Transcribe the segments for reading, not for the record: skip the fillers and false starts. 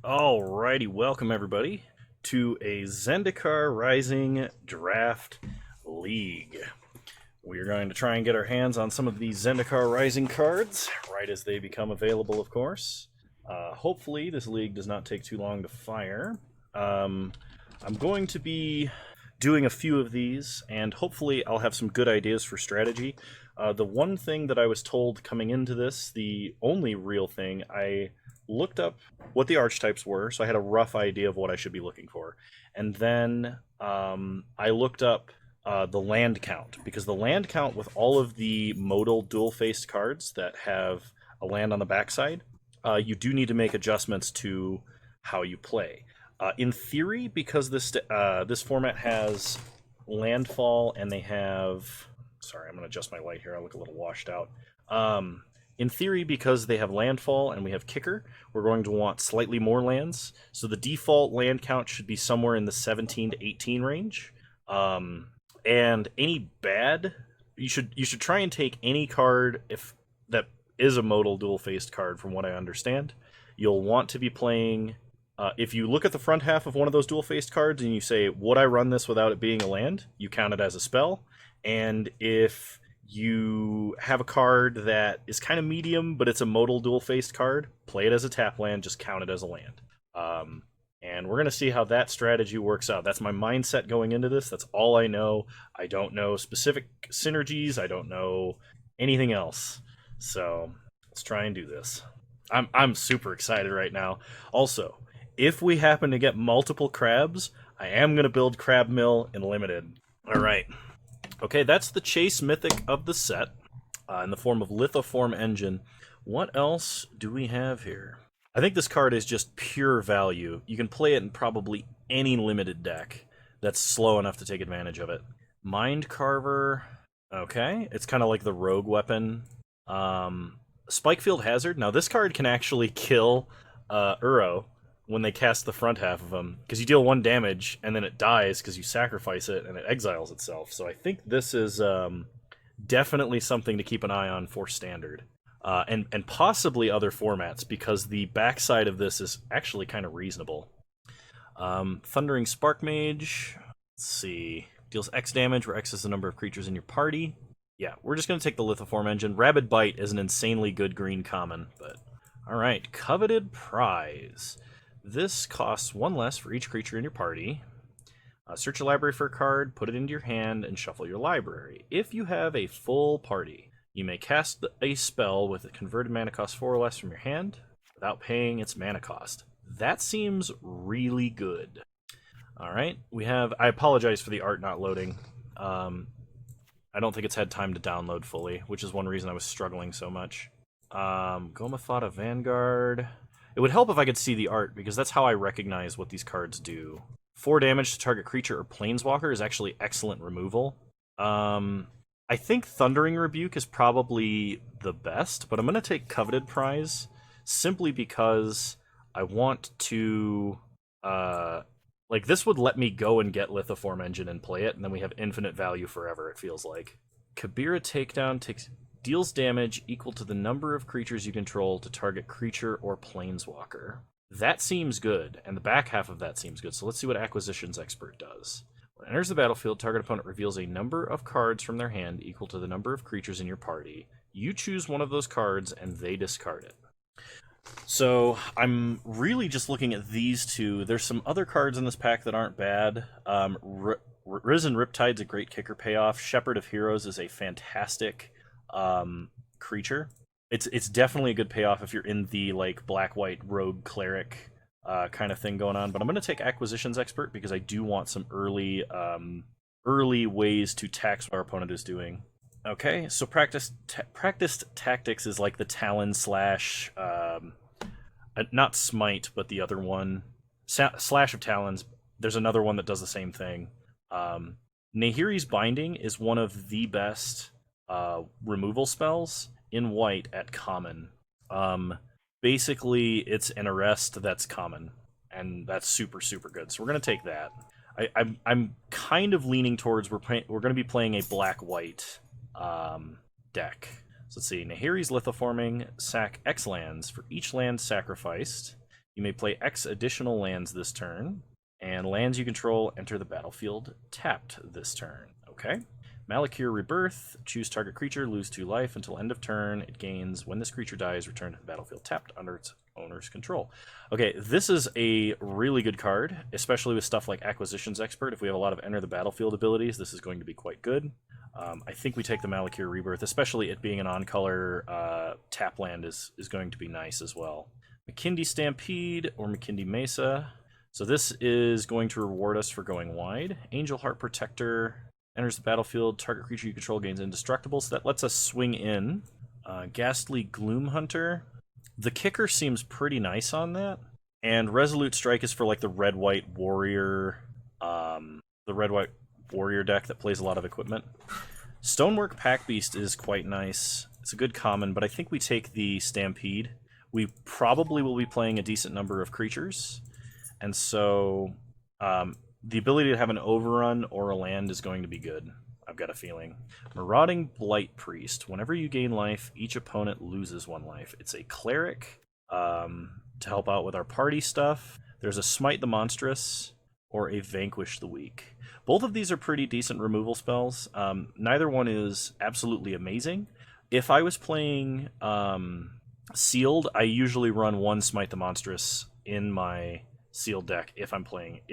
Alrighty, welcome everybody to a Zendikar Rising Draft League. We are going to try and get our hands on some of these Zendikar Rising cards, right as they become available, of course. Hopefully this league does not take too long to fire. I'm going to be doing a few of these, and hopefully I'll have some good ideas for strategy. The one thing that I was told coming into this, the only real thing, I looked up what the archetypes were, so I had a rough idea of what I should be looking for. And then I looked up the land count, because the land count with all of the modal dual-faced cards that have a land on the backside, you do need to make adjustments to how you play. In theory, because this format has landfall and they have... Sorry, I'm going to adjust my light here. I look a little washed out. In theory, because they have landfall and we have kicker, we're going to want slightly more lands. So the default land count should be somewhere in the 17 to 18 range. And any bad, you should try and take any card if that is a modal dual-faced card, from what I understand. You'll want to be playing... if you look at the front half of one of those dual-faced cards and you say, would I run this without it being a land? You count it as a spell. And if you have a card that is kind of medium, but it's a modal dual-faced card, play it as a tap land, just count it as a land. And we're going to see how that strategy works out. That's my mindset going into this. That's all I know. I don't know specific synergies. I don't know anything else. So let's try and do this. I'm super excited right now. Also, if we happen to get multiple crabs, I am going to build Crab Mill in Limited. All right. Okay, that's the Chase Mythic of the set, in the form of Lithoform Engine. What else do we have here? I think this card is just pure value. You can play it in probably any limited deck that's slow enough to take advantage of it. Mind Carver, okay, it's kind of like the rogue weapon. Spikefield Hazard, now this card can actually kill Uro when they cast the front half of them, because you deal 1 damage and then it dies because you sacrifice it and it exiles itself. So I think this is definitely something to keep an eye on for Standard, and possibly other formats, because the backside of this is actually kind of reasonable. Thundering Spark Mage, let's see, deals X damage where X is the number of creatures in your party. Yeah, we're just going to take the Lithoform Engine. Rabid Bite is an insanely good green common, but alright, Coveted Prize. This costs 1 less for each creature in your party. Search your library for a card, put it into your hand, and shuffle your library. If you have a full party, you may cast a spell with a converted mana cost 4 or less from your hand without paying its mana cost. That seems really good. Alright, we have... I apologize for the art not loading. I don't think it's had time to download fully, which is one reason I was struggling so much. Gomathata Vanguard... It would help if I could see the art, because that's how I recognize what these cards do. 4 damage to target creature or planeswalker is actually excellent removal. I think Thundering Rebuke is probably the best, but I'm going to take Coveted Prize, simply because I want to... like, this would let me go and get Lithoform Engine and play it, and then we have infinite value forever, it feels like. Kabira Takedown deals damage equal to the number of creatures you control to target creature or planeswalker. That seems good, and the back half of that seems good, so let's see what Acquisitions Expert does. When it enters the battlefield, target opponent reveals a number of cards from their hand equal to the number of creatures in your party. You choose one of those cards, and they discard it. So, I'm really just looking at these two. There's some other cards in this pack that aren't bad. Risen Riptide's a great kicker payoff. Shepherd of Heroes is a fantastic creature. It's definitely a good payoff if you're in the like black-white rogue cleric kind of thing going on. But I'm going to take Acquisitions Expert because I do want some early ways to tax what our opponent is doing. Okay, so practiced tactics is like the Talon slash not Smite, but the other one, Slash of Talons. There's another one that does the same thing. Nahiri's Binding is one of the best removal spells in white at common. Basically, it's an arrest that's common, and that's super, super good. So we're going to take that. I'm kind of leaning towards we're going to be playing a black-white deck. So let's see. Nahiri's Lithoforming, sack X lands. For each land sacrificed, You may play X additional lands this turn, and lands you control enter the battlefield tapped this turn. Okay. Malakir Rebirth. Choose target creature, lose 2 life until end of turn. It gains when this creature dies, return to the battlefield tapped under its owner's control. Okay, this is a really good card, especially with stuff like Acquisitions Expert. If we have a lot of enter the battlefield abilities, this is going to be quite good. I think we take the Malakir Rebirth, especially it being an on-color tap land is going to be nice as well. Makindi Stampede or Makindi Mesa. So this is going to reward us for going wide. Angel Heart Protector enters the battlefield. Target creature you control gains indestructible, so that lets us swing in. Ghastly Gloom Hunter. The kicker seems pretty nice on that. And Resolute Strike is for like the red-white warrior, deck that plays a lot of equipment. Stonework Pack Beast is quite nice. It's a good common, but I think we take the Stampede. We probably will be playing a decent number of creatures, and so the ability to have an overrun or a land is going to be good. I've got a feeling. Marauding Blight Priest. Whenever you gain life, each opponent loses 1 life. It's a cleric to help out with our party stuff. There's a Smite the Monstrous or a Vanquish the Weak. Both of these are pretty decent removal spells. Neither one is absolutely amazing. If I was playing Sealed, I usually run 1 Smite the Monstrous in my Sealed deck if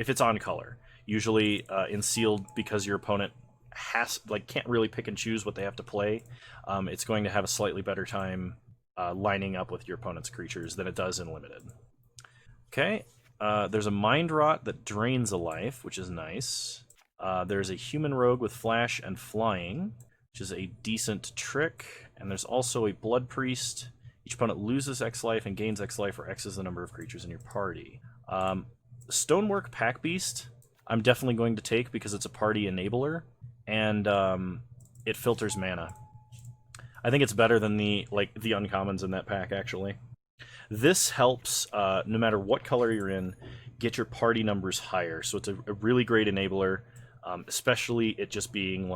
it's on color. Usually in Sealed, because your opponent can't really pick and choose what they have to play, it's going to have a slightly better time lining up with your opponent's creatures than it does in Limited. Okay, there's a Mind Rot that drains a life, which is nice. There's a Human Rogue with Flash and Flying, which is a decent trick. And there's also a Blood Priest. Each opponent loses X life and gains X life, where X is the number of creatures in your party. Stonework Pack Beast, I'm definitely going to take because it's a party enabler, and it filters mana. I think it's better than the uncommons in that pack, actually. This helps, no matter what color you're in, get your party numbers higher. So it's a really great enabler, especially it just being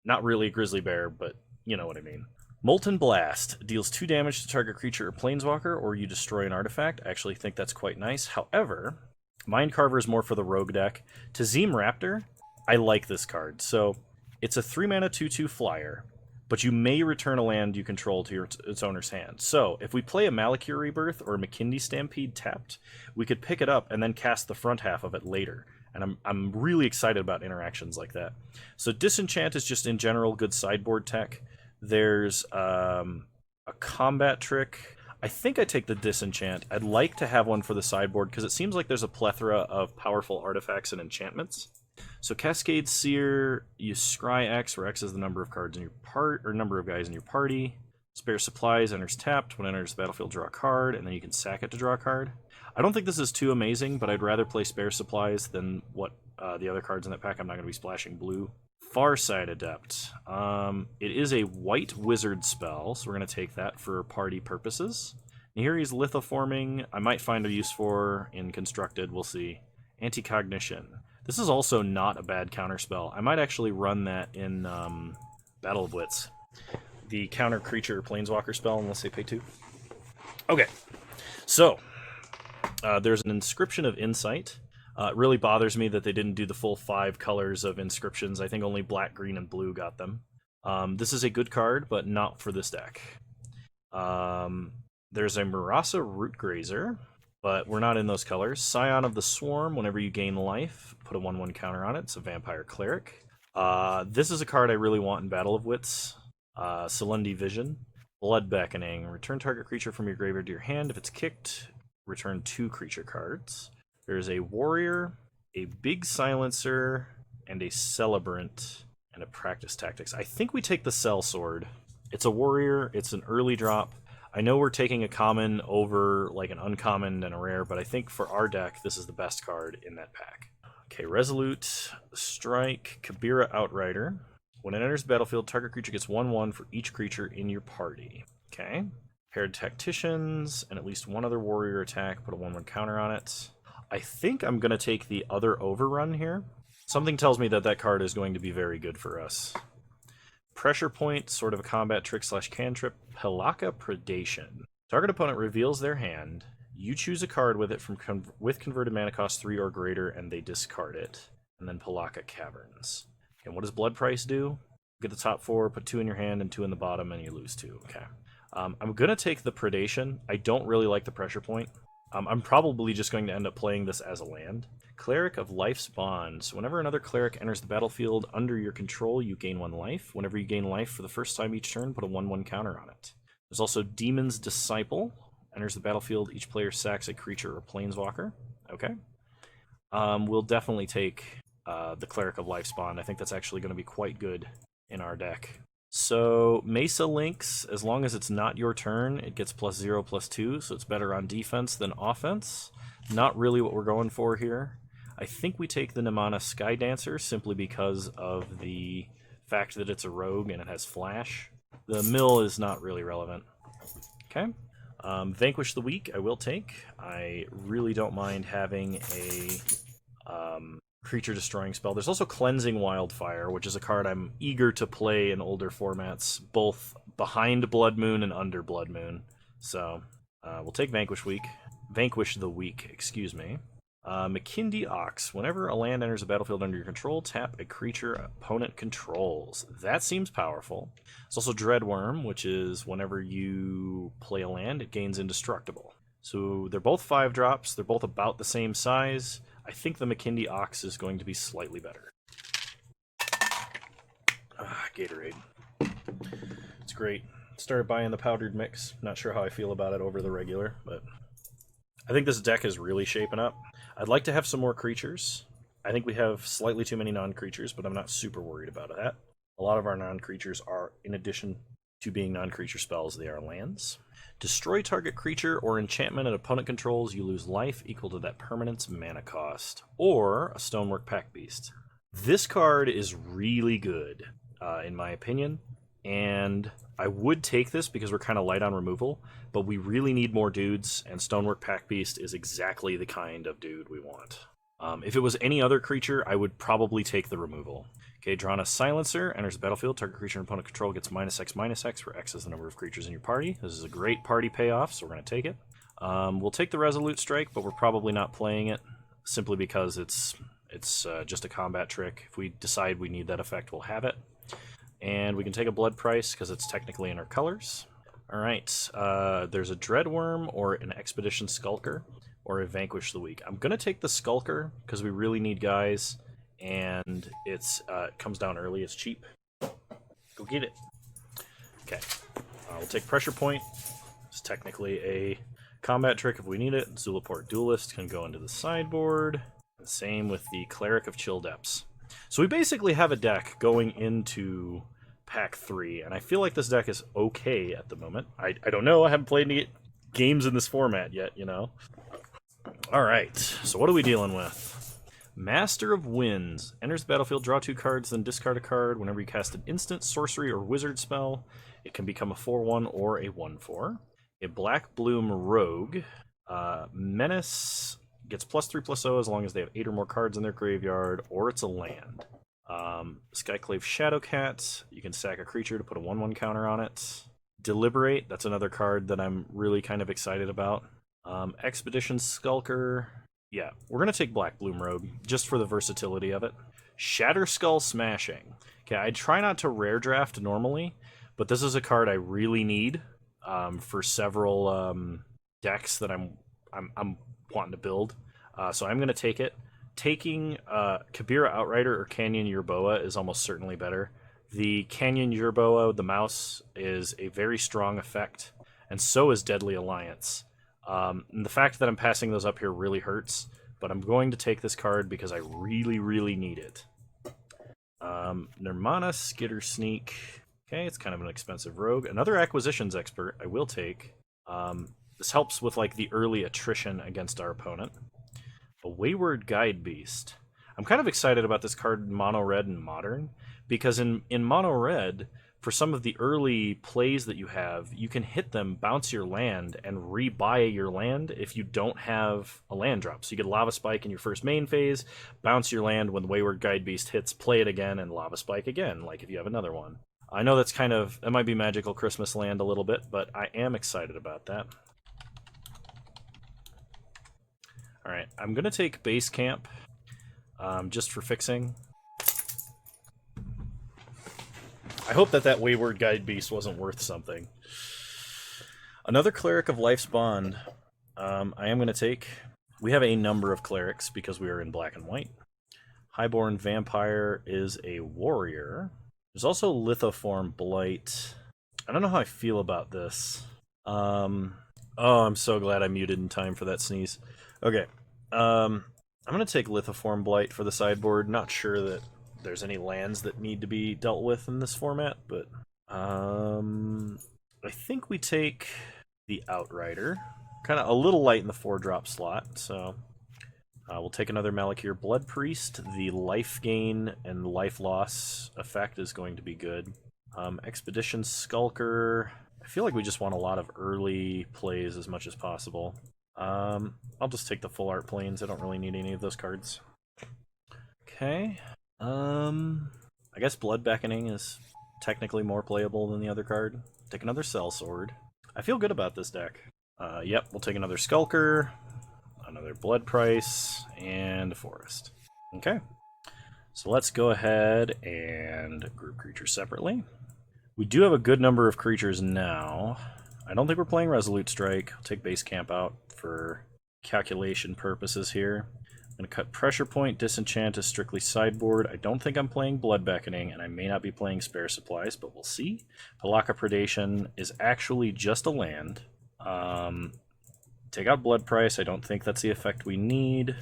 not really a grizzly bear, but you know what I mean. Molten Blast deals 2 damage to target creature or planeswalker, or you destroy an artifact. I actually think that's quite nice. However, Mindcarver is more for the rogue deck. Tazim Raptor, I like this card. So it's a 3-mana 2/2 flyer, but you may return a land you control to its owner's hand. So if we play a Malakir Rebirth or a Makindi Stampede tapped, we could pick it up and then cast the front half of it later. And I'm really excited about interactions like that. So Disenchant is just in general good sideboard tech. There's a combat trick. I think I take the Disenchant. I'd like to have one for the sideboard because it seems like there's a plethora of powerful artifacts and enchantments. So Cascade Seer, you scry X, where X is the number of cards in your number of guys in your party. Spare Supplies enters tapped. When it enters the battlefield, draw a card, and then you can sack it to draw a card. I don't think this is too amazing, but I'd rather play Spare Supplies than what the other cards in that pack. I'm not going to be splashing blue. Farside Adept. It is a white wizard spell, so we're going to take that for party purposes. Nihiri's Lithoforming, I might find a use for in Constructed, we'll see. Anticognition. This is also not a bad counterspell. I might actually run that in Battle of Wits. The counter creature planeswalker spell, unless they pay 2. Okay, so there's an Inscription of Insight. It really bothers me that they didn't do the full 5 colors of inscriptions. I think only black, green, and blue got them. This is a good card, but not for this deck. There's a Murasa Rootgrazer, but we're not in those colors. Scion of the Swarm, whenever you gain life, put a 1/1 counter on it. It's a Vampire Cleric. This is a card I really want in Battle of Wits. Selendi Vision. Blood Beckoning. Return target creature from your graveyard to your hand. If it's kicked, return 2 creature cards. There's a Warrior, a Big Silencer, and a Celebrant, and a Practice Tactics. I think we take the Cell Sword. It's a Warrior, it's an early drop. I know we're taking a common over an uncommon and a rare, but I think for our deck, this is the best card in that pack. Okay, Resolute Strike, Kabira Outrider. When it enters the battlefield, target creature gets 1/1 for each creature in your party. Okay. Paired Tacticians, and at least one other warrior attack, put a 1/1 counter on it. I think I'm going to take the other overrun here. Something tells me that that card is going to be very good for us. Pressure Point, sort of a combat trick / cantrip. Pelaka Predation. Target opponent reveals their hand. You choose a card with it with converted mana cost 3 or greater, and they discard it. And then Palaka Caverns. And what does Blood Price do? Get the top 4, put 2 in your hand and 2 in the bottom, and you lose 2. Okay. I'm going to take the Predation. I don't really like the pressure point. I'm probably just going to end up playing this as a land. Cleric of Life's Bond. So whenever another cleric enters the battlefield under your control, you gain 1 life. Whenever you gain life for the first time each turn, put a 1/1 counter on it. There's also Demon's Disciple. Enters the battlefield, each player sacks a creature or planeswalker. Okay. We'll definitely take the Cleric of Life's Bond. I think that's actually going to be quite good in our deck. So, Mesa Lynx, as long as it's not your turn, it gets +0/+2, so it's better on defense than offense. Not really what we're going for here. I think we take the Nimana Sky Dancer simply because of the fact that it's a rogue and it has flash. The mill is not really relevant. Okay. Vanquish the Weak, I will take. I really don't mind having a creature destroying spell. There's also Cleansing Wildfire, which is a card I'm eager to play in older formats, both behind Blood Moon and under Blood Moon. So we'll take Vanquish the Weak, excuse me. McKindy Ox. Whenever a land enters a battlefield under your control, tap a creature opponent controls. That seems powerful. There's also Dreadworm, which is whenever you play a land, it gains indestructible. So they're both 5-drops. They're both about the same size. I think the McKindy Ox is going to be slightly better. Gatorade. It's great. Started buying the powdered mix. Not sure how I feel about it over the regular, but I think this deck is really shaping up. I'd like to have some more creatures. I think we have slightly too many non-creatures, but I'm not super worried about that. A lot of our non-creatures are, in addition to being non-creature spells, they are lands. Destroy target creature or enchantment an opponent controls, you lose life equal to that permanent's mana cost. Or a Stonework Pack Beast. This card is really good, in my opinion. And I would take this because we're kind of light on removal, but we really need more dudes, and Stonework Pack Beast is exactly the kind of dude we want. If it was any other creature, I would probably take the removal. Okay, Drana Silencer enters the battlefield. Target creature and opponent control gets -X/-X, where X is the number of creatures in your party. This is a great party payoff, so we're going to take it. We'll take the Resolute Strike, but we're probably not playing it, simply because it's just a combat trick. If we decide we need that effect, we'll have it. And we can take a Blood Price, because it's technically in our colors. Alright, there's a Dreadworm, or an Expedition Skulker, or a Vanquish the Weak. I'm going to take the Skulker, because we really need guys, and it comes down early, it's cheap. Go get it. Okay, we'll take Pressure Point. It's technically a combat trick if we need it. Zulaport Duelist can go into the sideboard. Same with the Cleric of Chill Depths. So we basically have a deck going into Pack 3, and I feel like this deck is okay at the moment. I don't know, I haven't played any games in this format yet, you know? Alright, so what are we dealing with? Master of Winds. Enters the battlefield, draw 2 cards, then discard a card. Whenever you cast an instant, sorcery, or wizard spell, it can become a 4/1 or a 1/4. A Black Bloom Rogue. Menace gets +3/+0 as long as they have 8 or more cards in their graveyard, or it's a land. Skyclave Shadowcat. You can sack a creature to put a 1/1 counter on it. Deliberate. That's another card that I'm really kind of excited about. Expedition Skulker. Yeah, we're going to take Black Bloom Rogue, just for the versatility of it. Shatter Skull Smashing. Okay, I try not to rare draft normally, but this is a card I really need for several decks that I'm wanting to build. So I'm going to take it. Taking Kabira Outrider or Canyon Yerboa is almost certainly better. The Canyon Yerboa, the mouse, is a very strong effect, and so is Deadly Alliance. And the fact that I'm passing those up here really hurts, but I'm going to take this card because I really, really need it. Nirmana Skitter Sneak. Okay, it's kind of an expensive rogue. Another Acquisitions Expert I will take. This helps with like the early attrition against our opponent. A Wayward Guide Beast. I'm kind of excited about this card in Mono Red and Modern, because in Mono Red, for some of the early plays that you have, you can hit them, bounce your land, and rebuy your land if you don't have a land drop. So you get Lava Spike in your first main phase, bounce your land when the Wayward Guide Beast hits, play it again, and Lava Spike again, like if you have another one. I know that might be Magical Christmas Land a little bit, but I am excited about that. Alright, I'm going to take base camp just for fixing. I hope that Wayward Guide Beast wasn't worth something. Another Cleric of Life's Bond. I am going to take... We have a number of clerics because we are in black and white. Highborn Vampire is a warrior. There's also Lithoform Blight. I don't know how I feel about this. Oh, I'm so glad I muted in time for that sneeze. Okay. I'm going to take Lithoform Blight for the sideboard. Not sure that there's any lands that need to be dealt with in this format, but I think we take the Outrider. Kind of a little light in the 4-drop slot, so we'll take another Malakir Blood Priest. The life gain and life loss effect is going to be good. Expedition Skulker. I feel like we just want a lot of early plays as much as possible. I'll just take the full art planes. I don't really need any of those cards. Okay. I guess Blood Beckoning is technically more playable than the other card. Take another Sellsword. I feel good about this deck. Yep, we'll take another Skulker, another Blood Price, and a Forest. Okay. So let's go ahead and group creatures separately. We do have a good number of creatures now. I don't think we're playing Resolute Strike. I'll take Base Camp out for calculation purposes here. I'm going to cut Pressure Point, Disenchant is strictly sideboard. I don't think I'm playing Blood Beckoning, and I may not be playing Spare Supplies, but we'll see. Pelaka Predation is actually just a land. Take out Blood Price. I don't think that's the effect we need.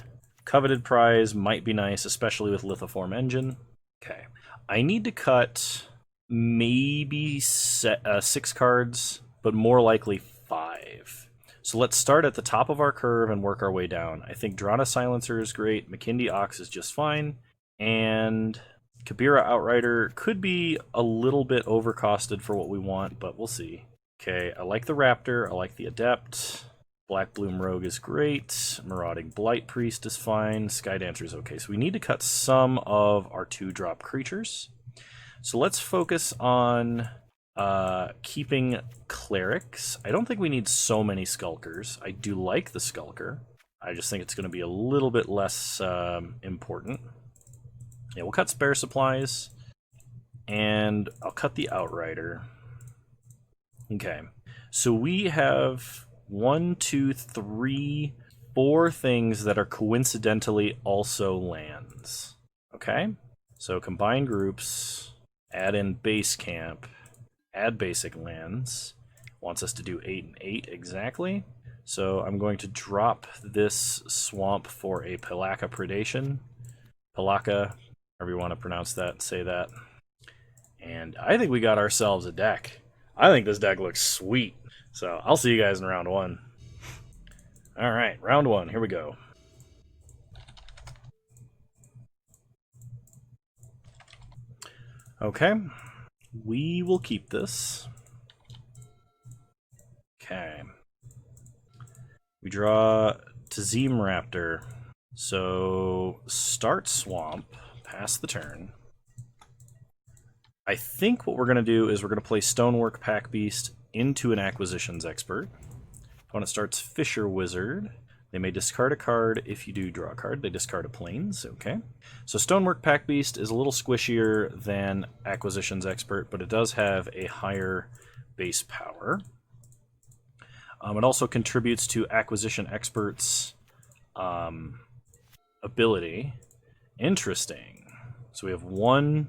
Coveted Prize might be nice, especially with Lithoform Engine. Okay. I need to cut maybe 6 cards, but more likely 5. So let's start at the top of our curve and work our way down. I think Drana Silencer is great. Makindi Ox is just fine. And Kabira Outrider could be a little bit overcosted for what we want, but we'll see. Okay, I like the Raptor. I like the Adept. Black Bloom Rogue is great. Marauding Blight Priest is fine. Skydancer is okay. So we need to cut some of our 2-drop creatures. So let's focus on keeping clerics. I don't think we need so many Skulkers. I do like the Skulker. I just think it's going to be a little bit less important. Yeah, we'll cut Spare Supplies. And I'll cut the Outrider. Okay, so we have 1, 2, 3, 4 things that are coincidentally also lands. Okay, so combine groups, add in Base Camp, add basic lands. Wants us to do 8 and 8 exactly. So I'm going to drop this swamp for a Pelaka Predation. Pelaka, however you want to pronounce that, say that. And I think we got ourselves a deck. I think this deck looks sweet. So I'll see you guys in round 1. Alright, round 1, here we go. Okay, we will keep this. Okay. We draw Tazim Raptor. So start Swamp, pass the turn. I think what we're going to do is we're going to play Stonework Pack Beast into an Acquisitions Expert. Opponent starts Fisher Wizard. They may discard a card. If you do draw a card, they discard a Plains. Okay. So Stonework Pack Beast is a little squishier than Acquisitions Expert, but it does have a higher base power. It also contributes to Acquisition Expert's ability. Interesting. So we have one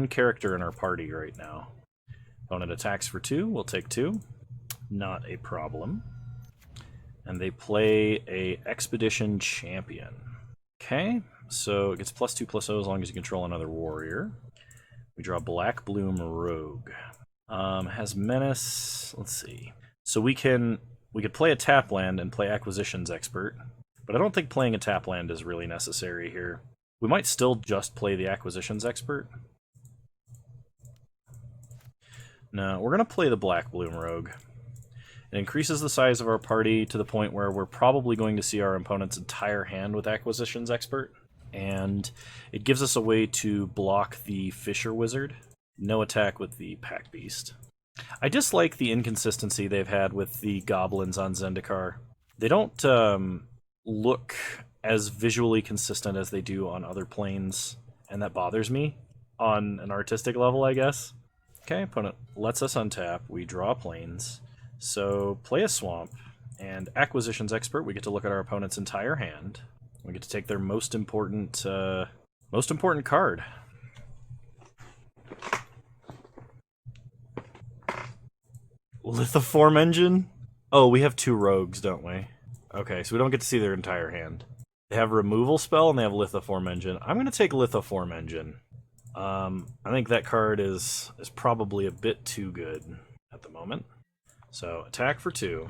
character in our party right now. Opponent attacks for 2. We'll take 2. Not a problem. And they play a Expedition Champion. Okay, so it gets +2/+0 as long as you control another warrior. We draw Black Bloom Rogue. Has Menace. Let's see. So we could play a tap land and play Acquisitions Expert, but I don't think playing a tap land is really necessary here. We might still just play the Acquisitions Expert. No, we're going to play the Black Bloom Rogue. It increases the size of our party to the point where we're probably going to see our opponent's entire hand with Acquisitions Expert, and it gives us a way to block the Fisher Wizard. No attack with the Pack Beast. I dislike the inconsistency they've had with the goblins on Zendikar. They don't look as visually consistent as they do on other planes, and that bothers me on an artistic level, I guess. Okay, opponent lets us untap. We draw planes. So play a swamp, and Acquisitions Expert, we get to look at our opponent's entire hand. We get to take their most important card. Lithoform Engine? Oh, we have 2 rogues, don't we? Okay, so we don't get to see their entire hand. They have Removal Spell and they have Lithoform Engine. I'm going to take Lithoform Engine. I think that card is probably a bit too good at the moment. So attack for 2,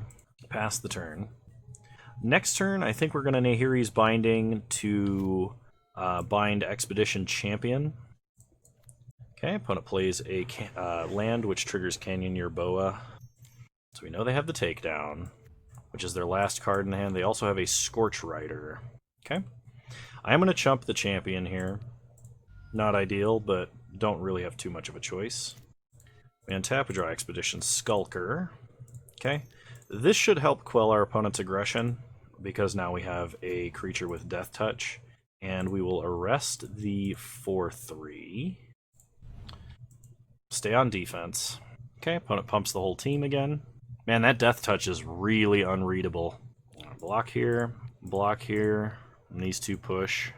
pass the turn. Next turn, I think we're going to Nahiri's Binding to bind Expedition Champion. Okay, opponent plays a land which triggers Canyon Yerboa. So we know they have the Takedown, which is their last card in hand. They also have a Scorch Rider. Okay, I am going to chump the Champion here. Not ideal, but don't really have too much of a choice. We untap, we draw Expedition Skulker. Okay, this should help quell our opponent's aggression, because now we have a creature with Death Touch, and we will arrest the 4/3. Stay on defense. Okay, opponent pumps the whole team again. Man, that Death Touch is really unreadable. Block here, and these 2 push.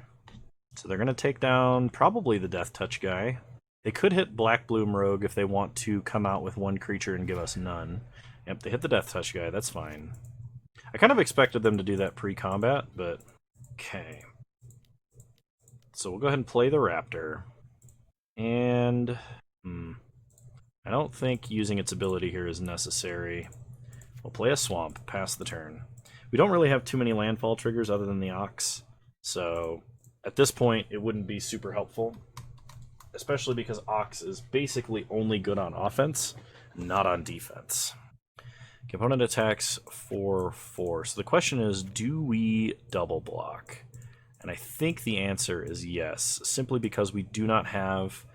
So they're going to take down probably the Death Touch guy. They could hit Black Bloom Rogue if they want to come out with 1 creature and give us none. Yep, they hit the Death Touch guy, that's fine. I kind of expected them to do that pre-combat, but okay. So we'll go ahead and play the Raptor. And I don't think using its ability here is necessary. We'll play a Swamp, pass the turn. We don't really have too many landfall triggers other than the Ox, so at this point it wouldn't be super helpful, especially because Ox is basically only good on offense, not on defense. Opponent attacks for 4. So the question is, do we double block? And I think the answer is yes, simply because we do not have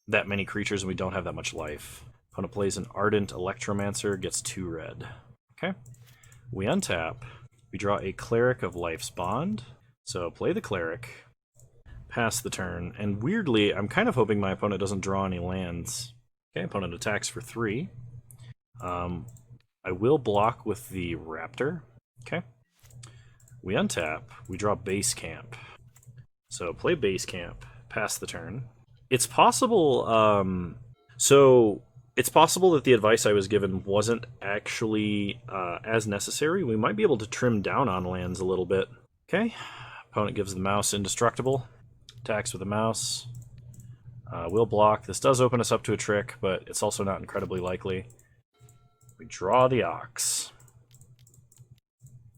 that many creatures and we don't have that much life. Opponent plays an Ardent Electromancer, gets 2 red. Okay. We untap. We draw a Cleric of Life's Bond. So play the Cleric, pass the turn, and weirdly, I'm kind of hoping my opponent doesn't draw any lands. Okay, opponent attacks for 3. I will block with the Raptor. Okay. We untap. We draw Base Camp. So play Base Camp, pass the turn. It's possible. It's possible that the advice I was given wasn't actually as necessary. We might be able to trim down on lands a little bit. Okay. Opponent gives the mouse Indestructible. Attacks with the mouse. We'll block. This does open us up to a trick, but it's also not incredibly likely. We draw the Ox.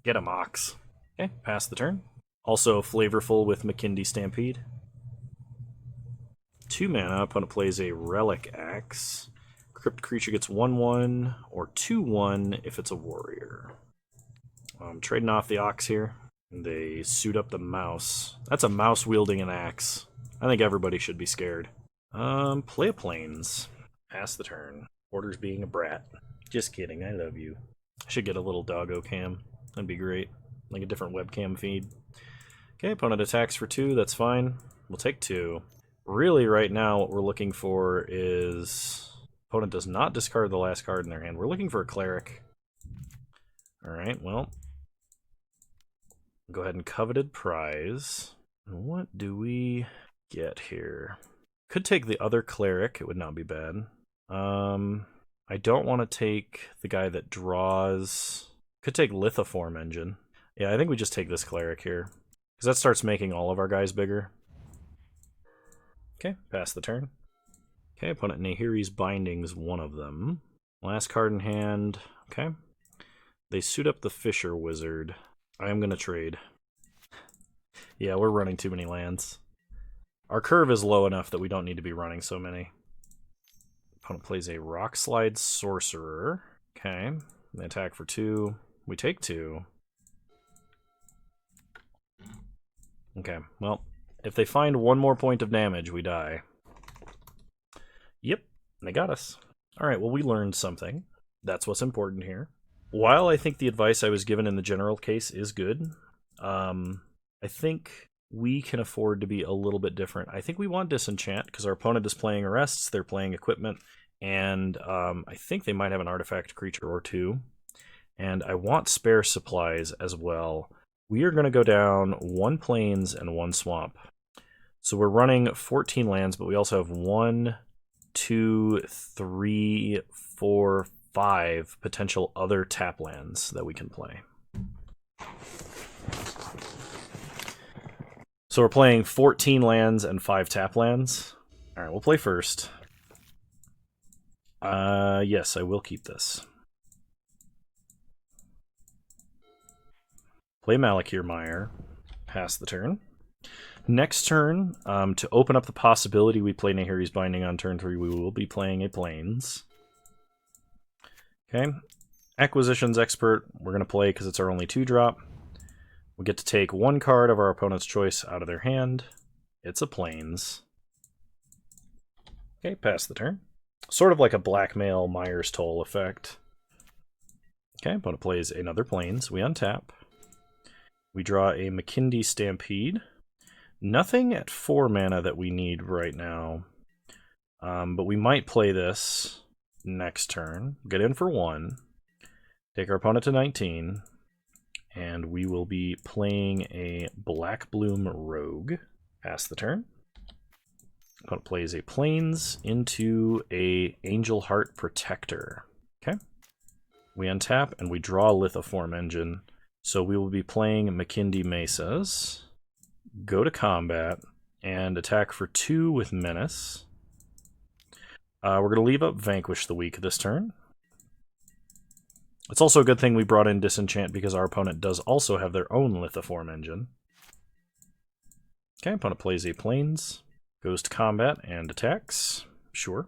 Get him, Ox. Okay, pass the turn. Also flavorful with McKindy Stampede. 2 mana, opponent plays a Relic Axe. Crypt creature gets 1/1 or 2/1 if it's a warrior. I'm trading off the Ox here. They suit up the mouse. That's a mouse wielding an axe. I think everybody should be scared. Play a Plains. Pass the turn. Orders being a brat. Just kidding, I love you. I should get a little doggo cam. That'd be great. Like a different webcam feed. Okay, opponent attacks for 2, that's fine. We'll take 2. Really, right now, what we're looking for is... Opponent does not discard the last card in their hand. We're looking for a Cleric. Alright, well... Go ahead and Coveted Prize. What do we get here? Could take the other Cleric, it would not be bad. I don't want to take the guy that draws... Could take Lithoform Engine. Yeah, I think we just take this Cleric here. Because that starts making all of our guys bigger. Okay, pass the turn. Okay, opponent Nahiri's Binding's one of them. Last card in hand. Okay. They suit up the Fisher Wizard. I am going to trade. Yeah, we're running too many lands. Our curve is low enough that we don't need to be running so many. Opponent plays a Rock Slide Sorcerer. Okay. They attack for 2. We take 2. Okay, well, if they find 1 more point of damage, we die. Yep, they got us. Alright, well, we learned something. That's what's important here. while I think the advice I was given in the general case is good, I think we can afford to be a little bit different. I think we want Disenchant because our opponent is playing Arrests, they're playing Equipment, and I think they might have an artifact creature or two. And I want Spare Supplies as well. We are going to go down 1 Plains and 1 Swamp. So we're running 14 lands, but we also have 1, 2, 3, 4, 5 potential other tap lands that we can play. So we're playing 14 lands and 5 tap lands. Alright, we'll play first. Yes, I will keep this. Play Malakir Mire. Pass the turn. Next turn, to open up the possibility we play Nahiri's Binding on turn 3, we will be playing a Plains. Okay. Acquisitions Expert, we're going to play because it's our only 2-drop. We get to take 1 card of our opponent's choice out of their hand. It's a Plains. Okay, pass the turn. Sort of like a Blackmail Myers Toll effect. Okay, opponent plays another Plains. We untap. We draw a McKindy Stampede. Nothing at 4 mana that we need right now. But we might play this next turn. Get in for 1. Take our opponent to 19. And we will be playing a Black Bloom Rogue. Pass the turn. Opponent plays a Plains into a Angel Heart Protector. Okay. We untap and we draw Lithoform Engine. So we will be playing McKindy Mesas. Go to combat and attack for 2 with Menace. We're going to leave up Vanquish the Weak this turn. It's also a good thing we brought in Disenchant because our opponent does also have their own Lithoform Engine. Okay, opponent plays a Plains, goes to combat and attacks. Sure.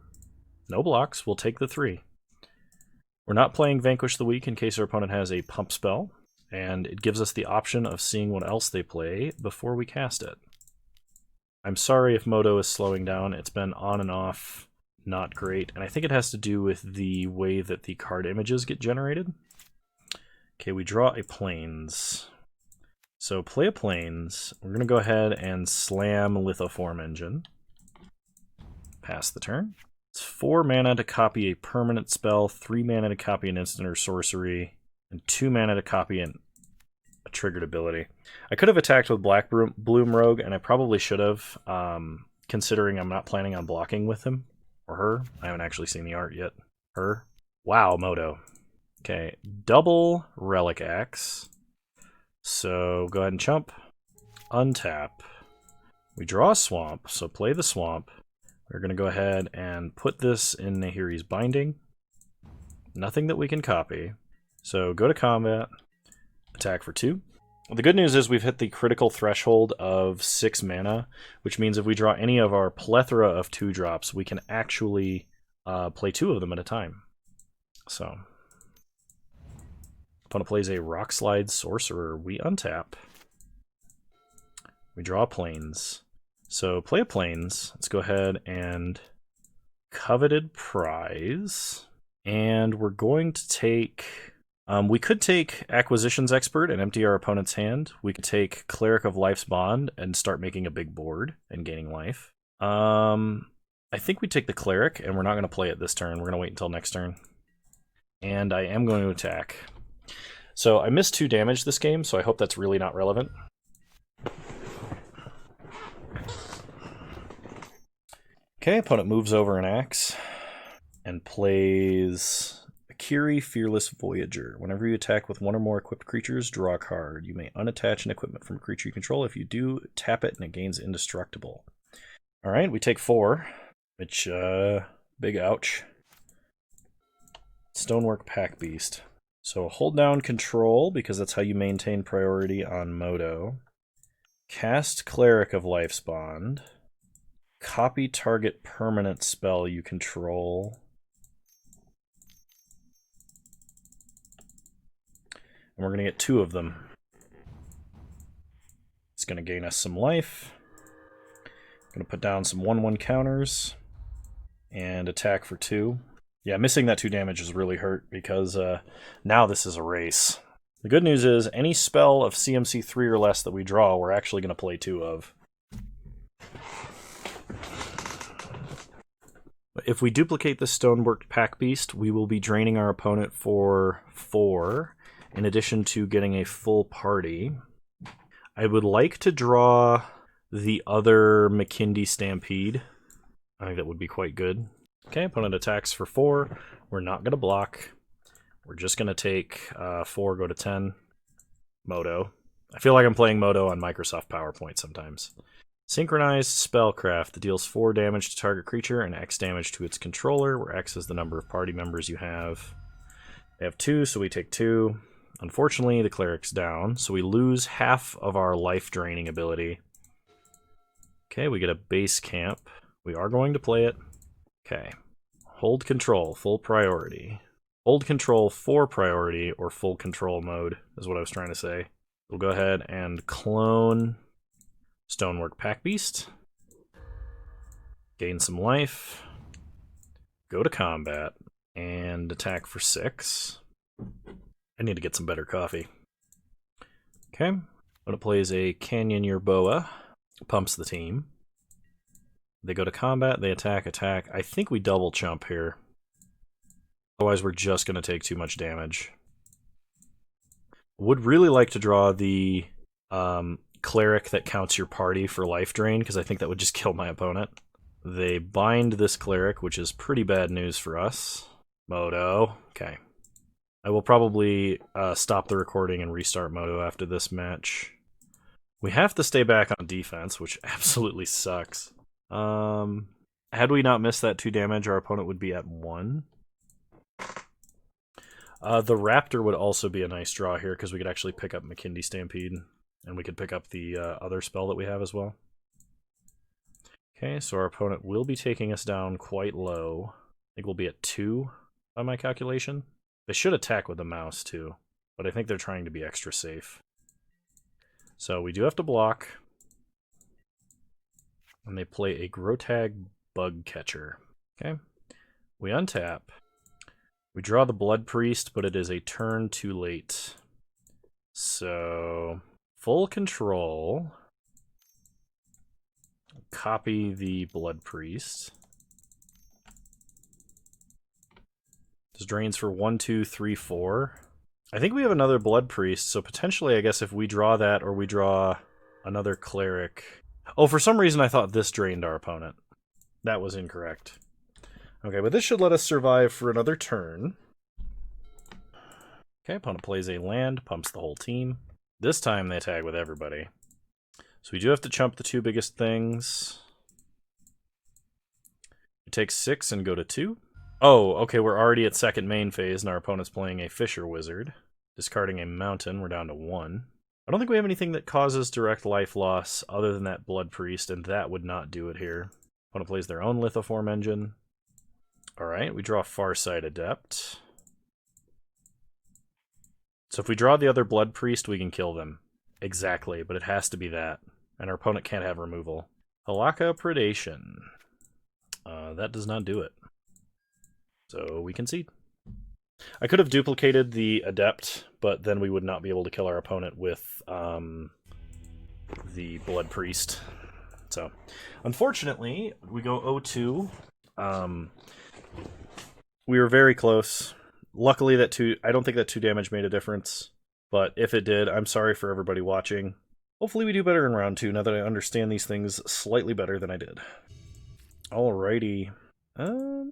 No blocks, we'll take the 3. We're not playing Vanquish the Weak in case our opponent has a pump spell, and it gives us the option of seeing what else they play before we cast it. I'm sorry if Moto is slowing down, it's been on and off. Not great, and I think it has to do with the way that the card images get generated. Okay, we draw a Plains. So play a Plains. We're going to go ahead and slam Lithoform Engine. Pass the turn. It's 4 mana to copy a permanent spell, 3 mana to copy an instant or sorcery, and 2 mana to copy a triggered ability. I could have attacked with Black Bloom Rogue, and I probably should have, considering I'm not planning on blocking with him. Or her. I haven't actually seen the art yet. Her. Wow, Moto. Okay, double Relic Axe. So go ahead and chump. Untap. We draw a Swamp, so play the Swamp. We're going to go ahead and put this in Nahiri's Binding. Nothing that we can copy. So go to combat. Attack for 2. The good news is we've hit the critical threshold of 6 mana, which means if we draw any of our plethora of 2-drops, we can actually play 2 of them at a time. So, opponent plays a Rock Slide Sorcerer. We untap. We draw Plains. So, play a Plains. Let's go ahead and Coveted Prize. And we're going to take... we could take Acquisitions Expert and empty our opponent's hand. We could take Cleric of Life's Bond and start making a big board and gaining life. I think we take the Cleric, and we're not going to play it this turn. We're going to wait until next turn. And I am going to attack. So I missed 2 damage this game, so I hope that's really not relevant. Okay, opponent moves over an axe and plays... Kiri, Fearless Voyager. Whenever you attack with 1 or more equipped creatures, draw a card. You may unattach an equipment from a creature you control. If you do, tap it and it gains indestructible. Alright, we take 4, which, big ouch. Stonework Pack Beast. So hold down Control, because that's how you maintain priority on Moto. Cast Cleric of Life's Bond. Copy target permanent spell you control. And we're going to get 2 of them. It's going to gain us some life. Going to put down some 1/1 counters. And attack for 2. Yeah, missing that 2 damage is really hurt because now this is a race. The good news is any spell of CMC 3 or less that we draw, we're actually going to play 2 of. If we duplicate the Stoneworked Pack Beast, we will be draining our opponent for 4, in addition to getting a full party. I would like to draw the other McKindy Stampede. I think that would be quite good. Okay, opponent attacks for 4. We're not going to block. We're just going to take 4, go to 10. Moto. I feel like I'm playing Moto on Microsoft PowerPoint sometimes. Synchronized Spellcraft that deals 4 damage to target creature and X damage to its controller, where X is the number of party members you have. They have 2, so we take 2. Unfortunately, the Cleric's down, so we lose half of our life draining ability. Okay, we get a base camp. We are going to play it. Okay. Hold control, full priority. Hold control, 4 priority, or full control mode, is what I was trying to say. We'll go ahead and clone Stonework Pack Beast. Gain some life. Go to combat. And attack for 6. I need to get some better coffee. Okay. When it plays a Canyon Yerboa, pumps the team. They go to combat, they attack. I think we double chump here. Otherwise, we're just going to take too much damage. Would really like to draw the Cleric that counts your party for life drain, because I think that would just kill my opponent. They bind this Cleric, which is pretty bad news for us. Moto. Okay. I will probably stop the recording and restart Moto after this match. We have to stay back on defense, which absolutely sucks. Had we not missed that 2 damage, our opponent would be at 1. The Raptor would also be a nice draw here, because we could actually pick up McKindy Stampede, and we could pick up the other spell that we have as well. Okay, so our opponent will be taking us down quite low. I think we'll be at 2 by my calculation. They should attack with the mouse too, but I think they're trying to be extra safe. So we do have to block. And they play a Grotag Bug Catcher. Okay. We untap. We draw the Blood Priest, but it is a turn too late. So, full control. Copy the Blood Priest. This drains for 1, 2, 3, 4. I think we have another Blood Priest, so potentially I guess if we draw that or we draw another Cleric... Oh, for some reason I thought this drained our opponent. That was incorrect. Okay, but this should let us survive for another turn. Okay, opponent plays a land, pumps the whole team. This time they attack with everybody. So we do have to chump the 2 biggest things. We take 6 and go to 2. Oh, okay, we're already at second main phase, and our opponent's playing a Fisher Wizard. Discarding a mountain, we're down to 1. I don't think we have anything that causes direct life loss other than that Blood Priest, and that would not do it here. Opponent plays their own Lithoform engine. Alright, we draw Farsight Adept. So if we draw the other Blood Priest, we can kill them. Exactly, but it has to be that. And our opponent can't have removal. Halaka Predation. That does not do it. So we concede. I could have duplicated the Adept, but then we would not be able to kill our opponent with the Blood Priest. So, unfortunately, we go 0-2. We were very close. Luckily, I don't think that 2 damage made a difference, but if it did, I'm sorry for everybody watching. Hopefully we do better in round 2, now that I understand these things slightly better than I did. Alrighty.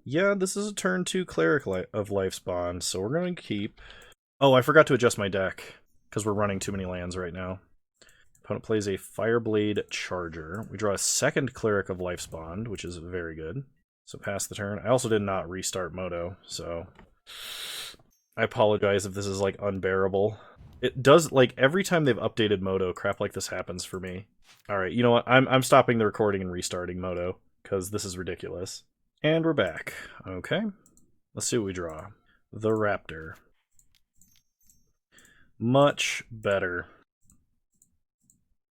Yeah, this is a turn 2 Cleric of Lifespawn, so we're going to keep... Oh, I forgot to adjust my deck, because we're running too many lands right now. Opponent plays a Fireblade Charger. We draw a second Cleric of Lifespawn, which is very good. So pass the turn. I also did not restart Moto, so... I apologize if this is, like, unbearable. It does, like, every time they've updated Moto, crap like this happens for me. Alright, you know what? I'm stopping the recording and restarting Moto, because this is ridiculous. And we're back. Okay. Let's see what we draw. The Raptor. Much better.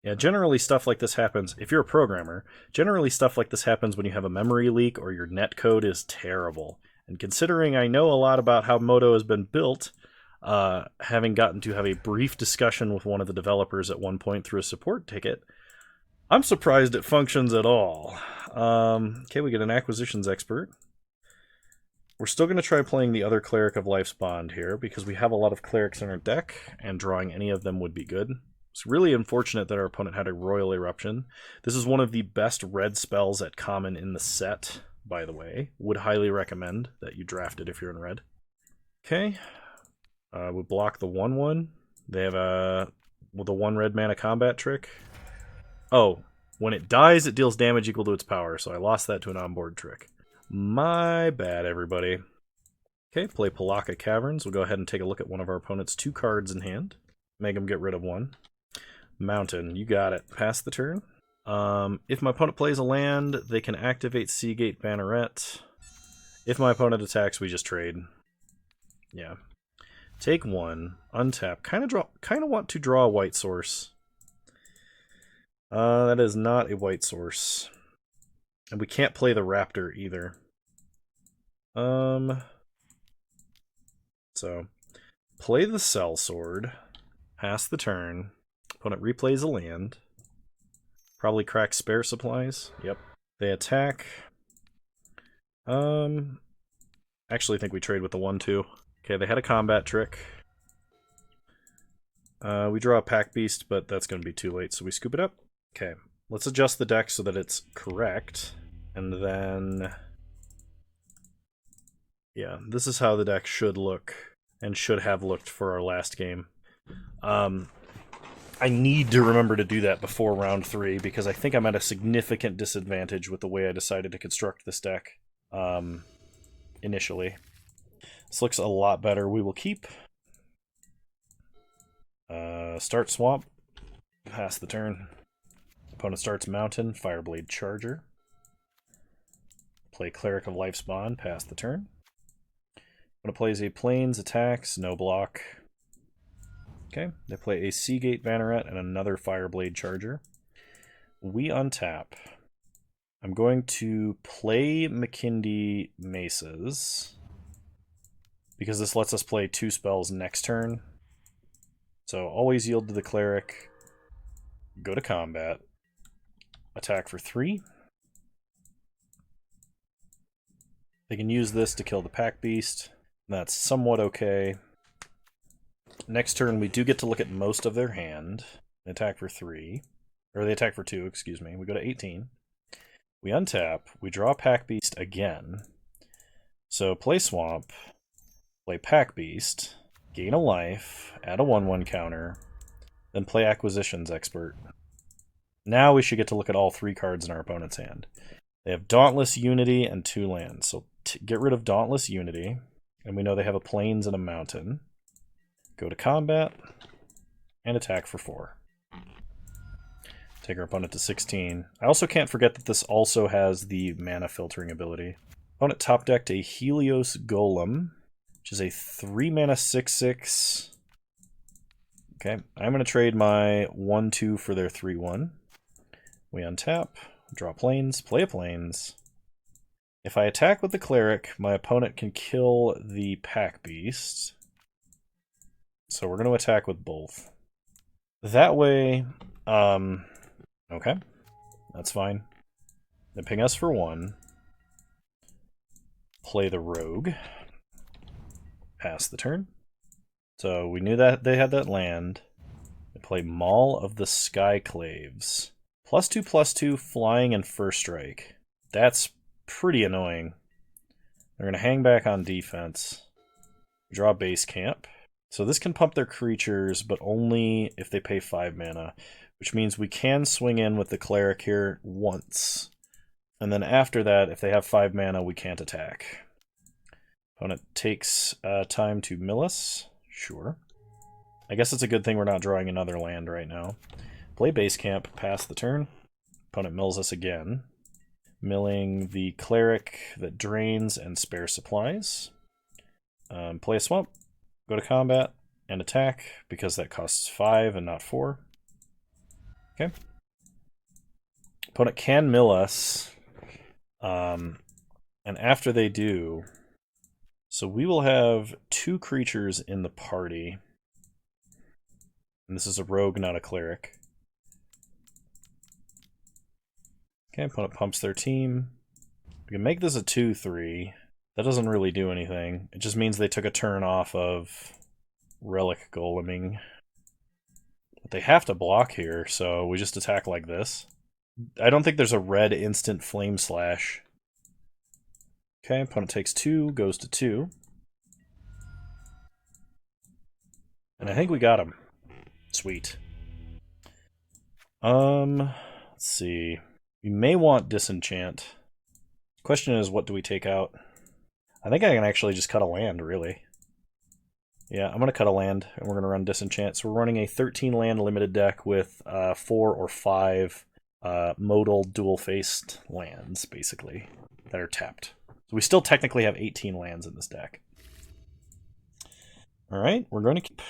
Yeah, generally stuff like this happens, if you're a programmer, generally stuff like this happens when you have a memory leak or your netcode is terrible. And considering I know a lot about how Moto has been built, having gotten to have a brief discussion with one of the developers at one point through a support ticket, I'm surprised it functions at all. Okay, we get an acquisitions expert. We're still going to try playing the other Cleric of Life's Bond here, because we have a lot of clerics in our deck, and drawing any of them would be good. It's really unfortunate that our opponent had a Royal Eruption. This is one of the best red spells at common in the set, by the way. Would highly recommend that you draft it if you're in red. Okay. We block the 1/1. They have with a 1 red mana combat trick. Oh, when it dies, it deals damage equal to its power, so I lost that to an onboard trick. My bad, everybody. Okay, play Palaka Caverns. We'll go ahead and take a look at one of our opponent's 2 cards in hand. Make them get rid of 1. Mountain, you got it. Pass the turn. If my opponent plays a land, they can activate Seagate Banneret. If my opponent attacks, we just trade. Yeah. Take 1, untap. Kind of want to draw a white source. That is not a white source. And we can't play the Raptor either. So, play the Sellsword. Pass the turn. Opponent replays a land. Probably crack Spare Supplies. Yep. They attack. Actually think we trade with the 1/2. Okay, they had a combat trick. We draw a Pack Beast, but that's going to be too late, so we scoop it up. Okay, let's adjust the deck so that it's correct. And then... yeah, this is how the deck should look, and should have looked for our last game. I need to remember to do that before round 3, because I think I'm at a significant disadvantage with the way I decided to construct this deck initially. This looks a lot better. We will keep. Start Swamp. Pass the turn. Opponent starts Mountain. Fireblade Charger. Play Cleric of Life's Bond. Pass the turn. Opponent plays a Plains. Attacks. No block. Okay. They play a Seagate Banneret and another Fireblade Charger. We untap. I'm going to play McKindy Maces, because this lets us play 2 spells next turn. So always yield to the Cleric, go to combat, attack for 3. They can use this to kill the Pack Beast. That's somewhat okay. Next turn we do get to look at most of their hand. They attack for 3. Or they attack for 2, excuse me. We go to 18. We untap, we draw Pack Beast again. So play Swamp, play Pack Beast, gain a life, add a 1/1 counter, then play Acquisitions Expert. Now we should get to look at all 3 cards in our opponent's hand. They have Dauntless Unity and 2 lands. So get rid of Dauntless Unity, and we know they have a Plains and a Mountain. Go to combat, and attack for 4. Take our opponent to 16. I also can't forget that this also has the mana filtering ability. Opponent top decked a Helios Golem, which is a 3 mana 6/6. Okay, I'm going to trade my 1/2 for their 3/1. We untap, draw Plains, play a Plains. If I attack with the Cleric, my opponent can kill the Pack Beast. So we're going to attack with both. That way, okay, that's fine. They ping us for 1. Play the Rogue. Pass the turn. So we knew that they had that land. They play Maul of the Skyclaves. +2/+2, flying and first strike. That's pretty annoying. They're going to hang back on defense. Draw base camp. So this can pump their creatures, but only if they pay 5 mana, which means we can swing in with the Cleric here once. And then after that, if they have 5 mana, we can't attack. Opponent takes time to mill us. Sure. I guess it's a good thing we're not drawing another land right now. Play base camp, pass the turn. Opponent mills us again. Milling the Cleric that drains and spare supplies. Play a swamp. Go to combat and attack, because that costs 5 and not 4. Okay. Opponent can mill us. And after they do, So we will have 2 creatures in the party. And this is a rogue, not a cleric. Okay, opponent pumps their team. We can make this a 2/3. That doesn't really do anything. It just means they took a turn off of relic goleming. But they have to block here, so we just attack like this. I don't think there's a red instant flame slash. Okay, opponent takes 2, goes to 2. And I think we got him. Sweet. Let's see. We may want disenchant. Question is, what do we take out? I think I can actually just cut a land, really. Yeah, I'm going to cut a land, and we're going to run disenchant. So we're running a 13 land limited deck with 4 or 5 modal dual-faced lands, basically, that are tapped. So we still technically have 18 lands in this deck. Alright, we're going to keep.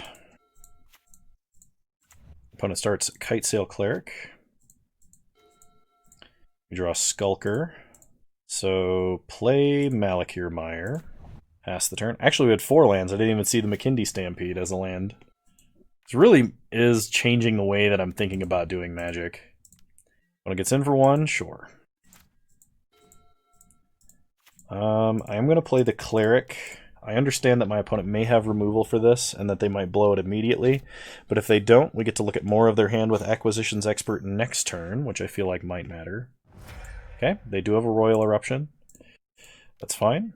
Opponent starts Kitesail Cleric. We draw Skulker. So play Malakir Mire. Pass the turn. Actually, we had 4 lands. I didn't even see the McKindy Stampede as a land. This really is changing the way that I'm thinking about doing Magic. When it gets in for 1, sure. I'm going to play the Cleric. I understand that my opponent may have removal for this, and that they might blow it immediately, but if they don't, we get to look at more of their hand with Acquisitions Expert next turn, which I feel like might matter. Okay, they do have a Royal Eruption. That's fine.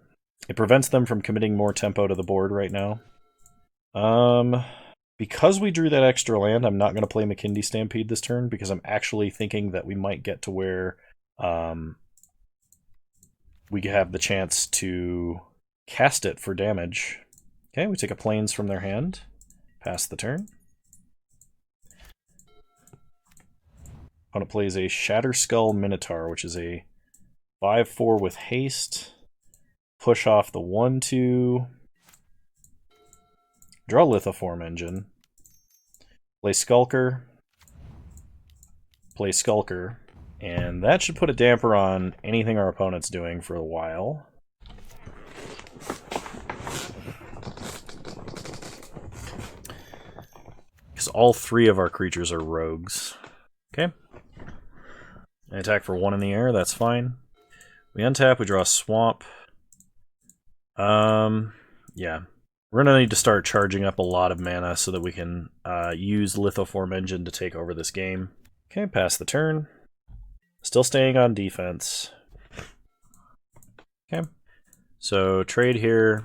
It prevents them from committing more tempo to the board right now. Because we drew that extra land, I'm not going to play McKindy Stampede this turn, because I'm actually thinking that we might get to where we have the chance to cast it for damage. Okay, we take a Plains from their hand. Pass the turn. Opponent plays a Shatterskull Minotaur, which is a 5/4 with haste. Push off the 1/2. Draw Lithoform Engine. Play Skulker. Play Skulker. And that should put a damper on anything our opponent's doing for a while. Because all 3 of our creatures are rogues. Okay. I attack for 1 in the air, that's fine. We untap, we draw a Swamp. Yeah. We're going to need to start charging up a lot of mana so that we can use Lithoform Engine to take over this game. Okay, pass the turn. Still staying on defense. Okay. So trade here,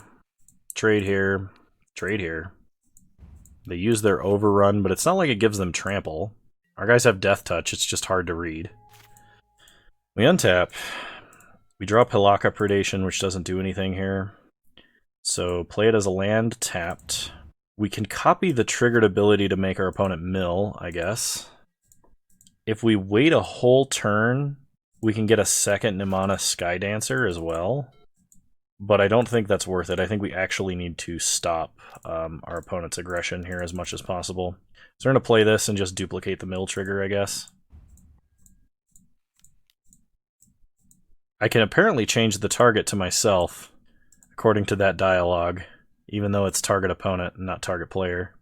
trade here, trade here. They use their Overrun, but it's not like it gives them Trample. Our guys have Death Touch, it's just hard to read. We untap. We draw Pelaka Predation, which doesn't do anything here. So play it as a land tapped. We can copy the triggered ability to make our opponent mill, I guess. If we wait a whole turn, we can get a second Nimana Skydancer as well. But I don't think that's worth it. I think we actually need to stop our opponent's aggression here as much as possible. So we're going to play this and just duplicate the mill trigger, I guess. I can apparently change the target to myself, according to that dialogue, even though it's target opponent and not target player.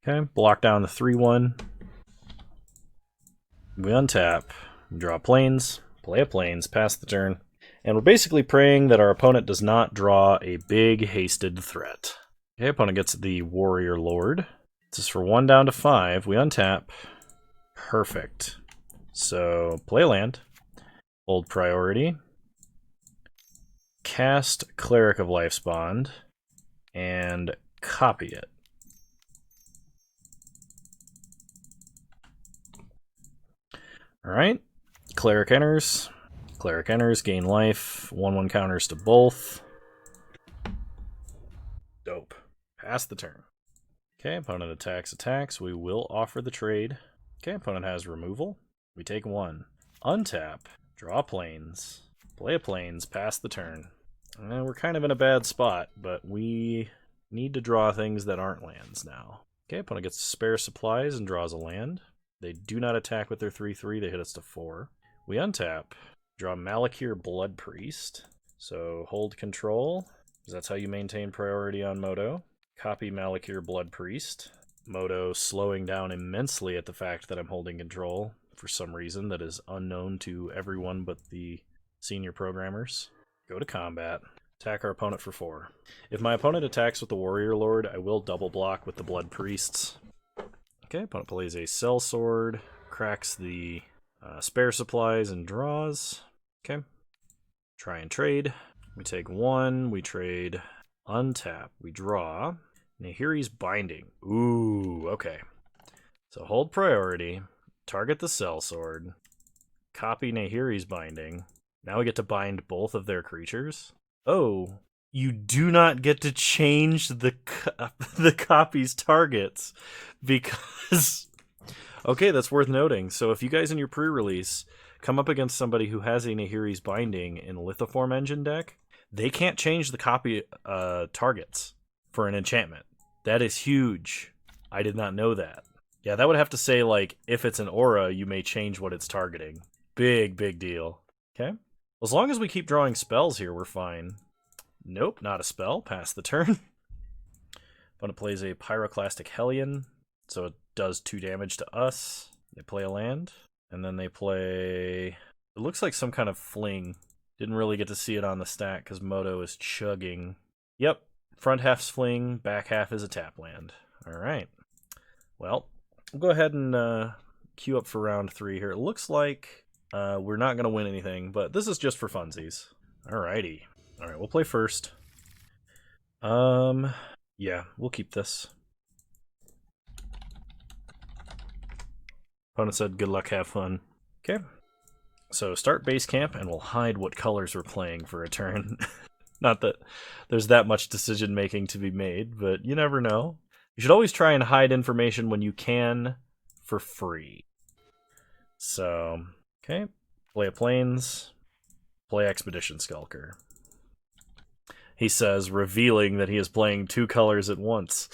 Okay, block down the 3/1. We untap, draw Plains, play a Plains, pass the turn. And we're basically praying that our opponent does not draw a big hasted threat. Okay, opponent gets the Warrior Lord. This is for 1 down to 5. We untap. Perfect. So, play land. Hold priority. Cast Cleric of Life's Bond. And copy it. Alright. Cleric enters. Cleric enters, gain life. 1/1 counters to both. Dope. Pass the turn. Okay, opponent attacks. We will offer the trade. Okay, opponent has removal. We take 1. Untap. Draw Plains. Play a Plains. Pass the turn. We're kind of in a bad spot, but we need to draw things that aren't lands now. Okay, opponent gets spare supplies and draws a land. They do not attack with their 3/3. They hit us to 4. We untap. Draw Malakir Blood Priest. So hold control, because that's how you maintain priority on Moto. Copy Malakir Blood Priest. Moto slowing down immensely at the fact that I'm holding control for some reason that is unknown to everyone but the senior programmers. Go to combat. Attack our opponent for 4. If my opponent attacks with the Warrior Lord, I will double block with the Blood Priests. Okay, opponent plays a Cell Sword, cracks the spare supplies and draws. Okay. Try and trade. We take 1, we trade, untap, we draw. Nahiri's Binding. Ooh, okay. So hold priority, target the Cell Sword, copy Nahiri's Binding. Now we get to bind both of their creatures. Oh, you do not get to change the copy's targets because... Okay, that's worth noting. So if you guys in your pre-release come up against somebody who has a Nahiri's Binding in Lithoform engine deck, they can't change the copy targets for an enchantment. That is huge. I did not know that. Yeah, that would have to say, like, if it's an aura, you may change what it's targeting. Big, big deal. Okay. As long as we keep drawing spells here, we're fine. Nope, not a spell. Pass the turn. Opponent plays a Pyroclastic Hellion, so it does 2 damage to us. They play a land, and then they play... It looks like some kind of fling. Didn't really get to see it on the stack because Moto is chugging. Yep, front half's fling, back half is a tap land. Alright. Well, we'll go ahead and queue up for round 3 here. It looks like we're not going to win anything, but this is just for funsies. Alrighty. Alright, we'll play first. Yeah, we'll keep this. Opponent said, good luck, have fun. Okay. So start base camp, and we'll hide what colors we're playing for a turn. Not that there's that much decision making to be made, but you never know. You should always try and hide information when you can for free. So, okay. Play a Plains. Play Expedition Skulker. He says, revealing that he is playing 2 colors at once.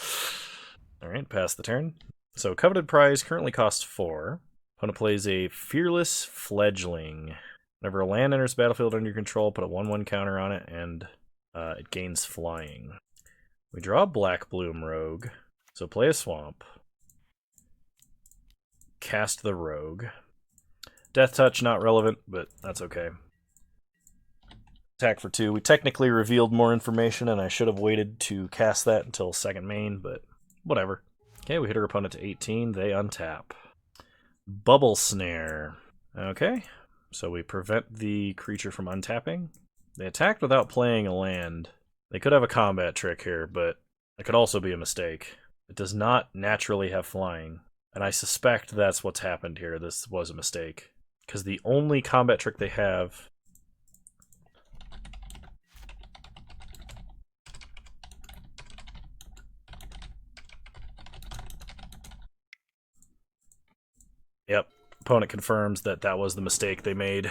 Alright, pass the turn. So, Coveted Prize currently costs 4. Opponent plays a Fearless Fledgling. Whenever a land enters the battlefield under your control, put a 1/1 counter on it, and it gains flying. We draw a Black Bloom Rogue. So, play a Swamp. Cast the Rogue. Death Touch, not relevant, but that's okay. Attack for 2. We technically revealed more information, and I should have waited to cast that until second main, but whatever. Okay, we hit our opponent to 18. They untap. Bubble Snare. Okay, so we prevent the creature from untapping. They attacked without playing a land. They could have a combat trick here, but it could also be a mistake. It does not naturally have flying, and I suspect that's what's happened here. This was a mistake, because the only combat trick they have... Yep, opponent confirms that that was the mistake they made.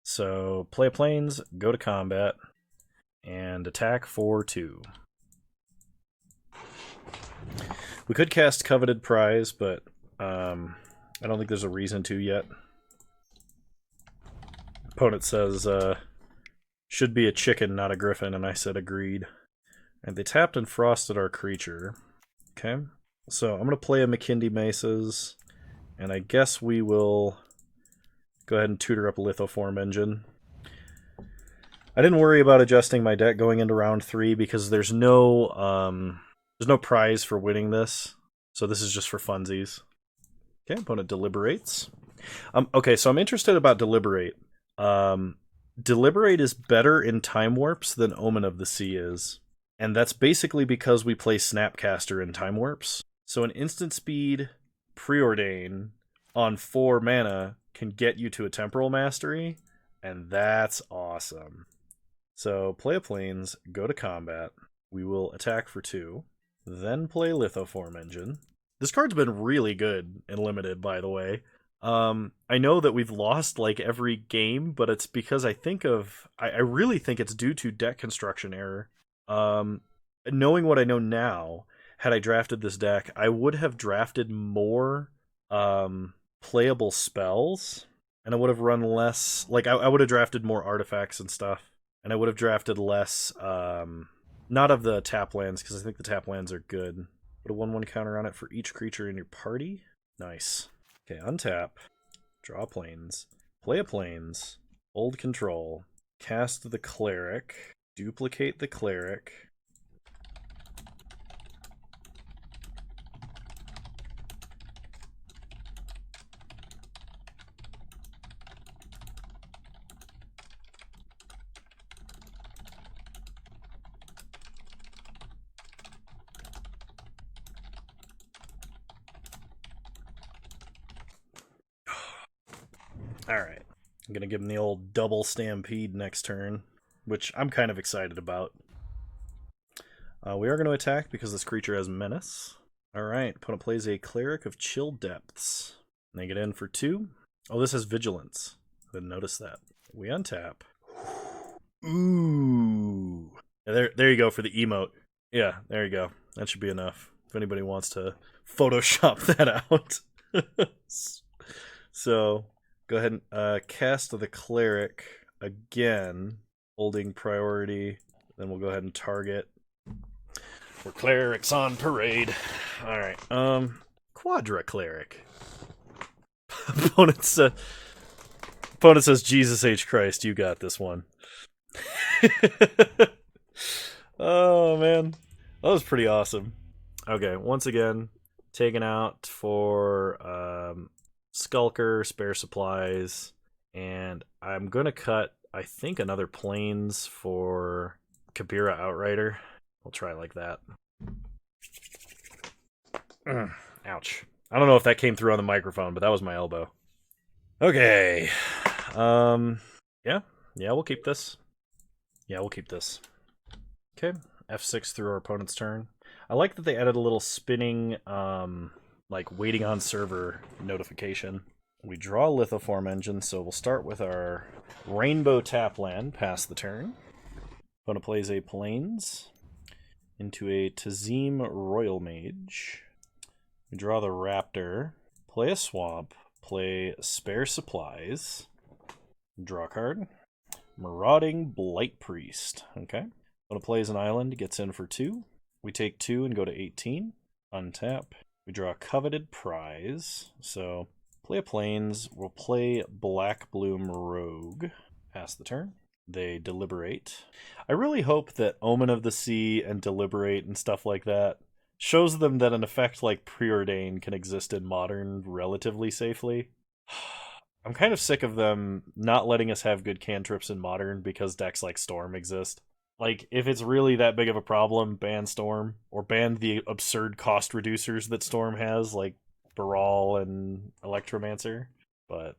So, play Plains, go to combat, and attack for 2. We could cast Coveted Prize, but I don't think there's a reason to yet. Opponent says, should be a chicken, not a griffin, and I said agreed. And they tapped and frosted our creature. Okay, so I'm going to play a McKindy Mesas. And I guess we will go ahead and tutor up a Lithoform engine. I didn't worry about adjusting my deck going into round 3 because there's no prize for winning this. So this is just for funsies. Okay, opponent deliberates. Okay, so I'm interested about Deliberate. Deliberate is better in Time Warps than Omen of the Sea is. And that's basically because we play Snapcaster in Time Warps. So an instant speed... Preordain on 4 mana can get you to a Temporal Mastery, and that's awesome. So play a Plains, go to combat. We will attack for 2, then play Lithoform Engine. This card's been really good in Limited, by the way. I know that we've lost like every game, but it's because I really think it's due to deck construction error. Knowing what I know now, had I drafted this deck, I would have drafted more playable spells, and I would have run less... Like, I would have drafted more artifacts and stuff. And I would have drafted less, not of the tap lands, because I think the tap lands are good. Put a 1/1 counter on it for each creature in your party. Nice. Okay, untap. Draw planes. Play a planes. Hold control. Cast the cleric. Duplicate the cleric. Alright. I'm going to give him the old double stampede next turn, which I'm kind of excited about. We are going to attack because this creature has menace. Alright, opponent plays a Cleric of Chill Depths. They get in for 2. Oh, this has Vigilance. I didn't notice that. We untap. Ooh. There you go for the emote. Yeah, there you go. That should be enough. If anybody wants to Photoshop that out. So, go ahead and cast the Cleric again, holding priority. Then we'll go ahead and target. We're clerics on parade. Alright, Quadra Cleric. Opponent says, Jesus H. Christ, you got this one. Oh, man. That was pretty awesome. Okay, once again, taken out for Skulker, spare supplies, and I'm going to cut, I think, another planes for Kabira Outrider. We'll try like that. Ouch. I don't know if that came through on the microphone, but that was my elbow. Okay. Yeah, we'll keep this. Yeah, we'll keep this. Okay, F6 through our opponent's turn. I like that they added a little spinning, like waiting on server notification. We draw a Lithoform engine, so we'll start with our Rainbow Tap land, pass the turn. Opponent plays a Plains into a Tazim Royal Mage. We draw the Raptor, play a Swamp, play Spare Supplies, draw a card. Marauding Blight Priest. Okay. Opponent plays an island, gets in for 2. We take 2 and go to 18. Untap. We draw a Coveted Prize. So, play a Plains. We'll play Black Bloom Rogue. Pass the turn. They deliberate. I really hope that Omen of the Sea and Deliberate and stuff like that shows them that an effect like Preordain can exist in Modern relatively safely. I'm kind of sick of them not letting us have good cantrips in Modern because decks like Storm exist. Like, if it's really that big of a problem, ban Storm, or ban the absurd cost reducers that Storm has, like Baral and Electromancer. But,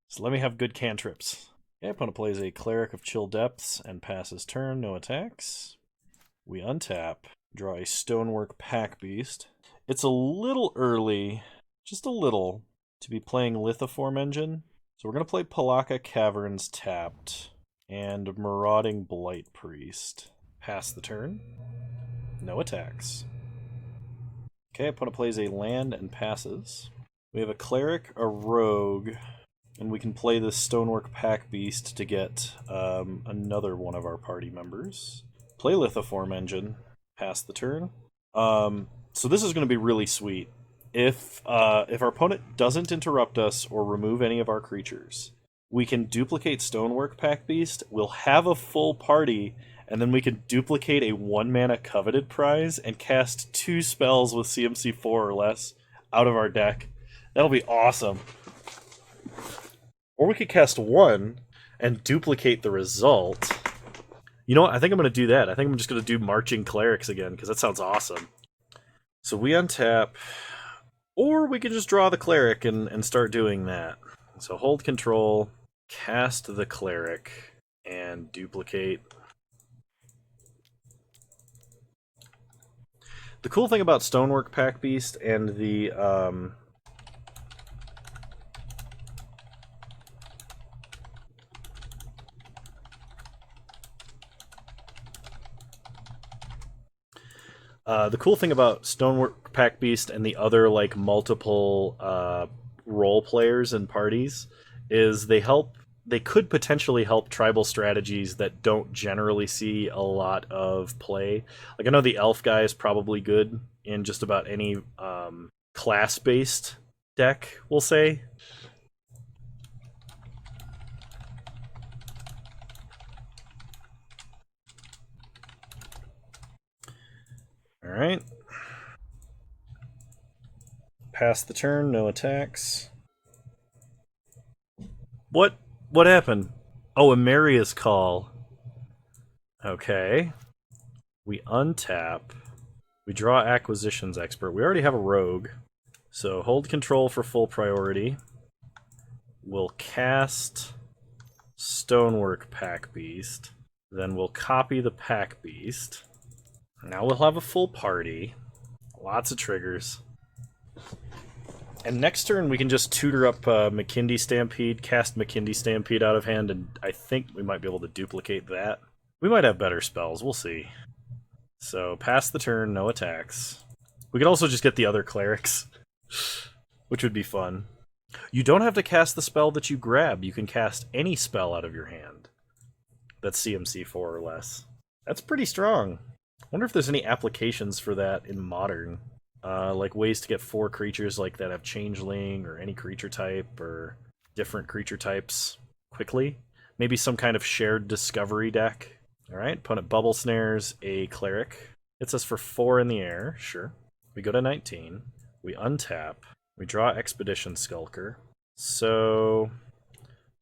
so let me have good cantrips. Okay, opponent plays a Cleric of Chill Depths and passes turn, no attacks. We untap, draw a Stonework Pack Beast. It's a little early, just a little, to be playing Lithoform Engine. So we're going to play Palaka Caverns tapped and Marauding Blight Priest. Pass the turn. No attacks. Okay, opponent plays a land and passes. We have a Cleric, a Rogue, and we can play this Stonework Pack Beast to get another one of our party members. Play Lithoform Engine. Pass the turn. So this is going to be really sweet. If our opponent doesn't interrupt us or remove any of our creatures, we can duplicate Stonework Pack Beast, we'll have a full party, and then we can duplicate a 1-mana Coveted Prize and cast 2 spells with CMC 4 or less out of our deck. That'll be awesome. Or we could cast 1 and duplicate the result. You know what? I think I'm going to do that. I think I'm just going to do Marching Clerics again, because that sounds awesome. So we untap, or we can just draw the Cleric and start doing that. So hold control, cast the Cleric, and duplicate. The cool thing about Stonework Pack Beast and the cool thing about Stonework Pack Beast and the other like multiple role players and parties is they help they could potentially help tribal strategies that don't generally see a lot of play. Like, I know the elf guy is probably good in just about any class-based deck, we'll say. All right. Pass the turn, no attacks. What? What happened? Oh, Ameria's Call. Okay. We untap. We draw Acquisitions Expert. We already have a rogue. So hold control for full priority. We'll cast Stonework Pack Beast. Then we'll copy the Pack Beast. Now we'll have a full party. Lots of triggers. And next turn we can just tutor up McKindy Stampede, cast McKindy Stampede out of hand, and I think we might be able to duplicate that. We might have better spells, we'll see. So pass the turn, no attacks. We could also just get the other clerics, which would be fun. You don't have to cast the spell that you grab. You can cast any spell out of your hand that's CMC 4 or less. That's pretty strong. I wonder if there's any applications for that in Modern. Like ways to get 4 creatures like that have Changeling or any creature type or different creature types quickly. Maybe some kind of shared discovery deck. Alright, opponent Bubble Snares a Cleric. Hits us for 4 in the air, sure. We go to 19. We untap. We draw Expedition Skulker. So,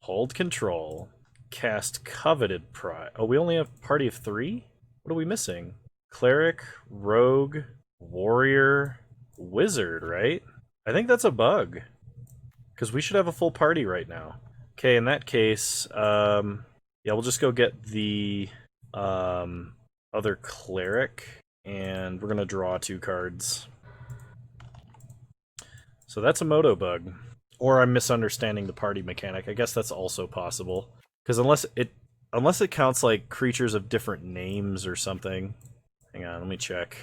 hold control. Cast Coveted Pride. Oh, we only have a party of 3? What are we missing? Cleric, Rogue, Warrior, Wizard, right? I think that's a bug. Because we should have a full party right now. Okay, in that case, yeah, we'll just go get the other Cleric, and we're going to draw 2 cards. So that's a Moto bug. Or I'm misunderstanding the party mechanic. I guess that's also possible. Because unless it counts like creatures of different names or something. Hang on, let me check.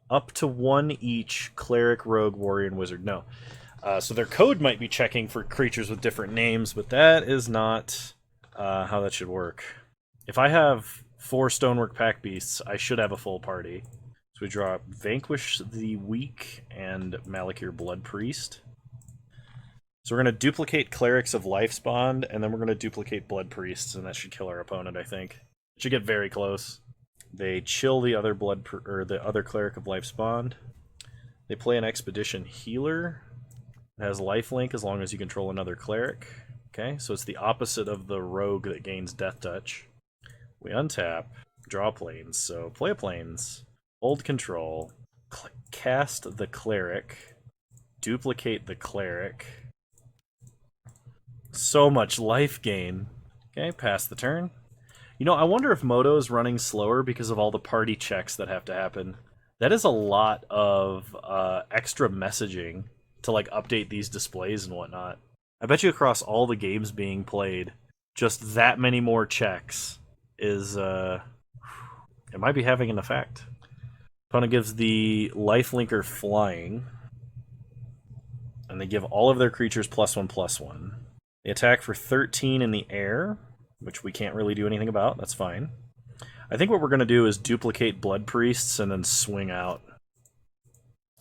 Up to 1 each, Cleric, Rogue, Warrior, and Wizard. No. So their code might be checking for creatures with different names, but that is not how that should work. If I have 4 Stonework Pack Beasts, I should have a full party. So we draw Vanquish the Weak and Malakir Blood Priest. So we're going to duplicate Clerics of Lifespawn, and then we're going to duplicate Blood Priests, and that should kill our opponent, I think. It should get very close. They chill the other the other Cleric of Lifespawn. They play an Expedition Healer. It has lifelink as long as you control another Cleric. Okay, so it's the opposite of the Rogue that gains Death Touch. We untap, draw planes. So play a planes, hold control, cast the Cleric, duplicate the Cleric. So much life gain. Okay, pass the turn. You know, I wonder if Moto is running slower because of all the party checks that have to happen. That is a lot of extra messaging to like update these displays and whatnot. I bet you across all the games being played, just that many more checks is it might be having an effect. Opponent gives the lifelinker flying, and they give all of their creatures +1/+1. They attack for 13 in the air, which we can't really do anything about. That's fine. I think what we're going to do is duplicate Blood Priests and then swing out.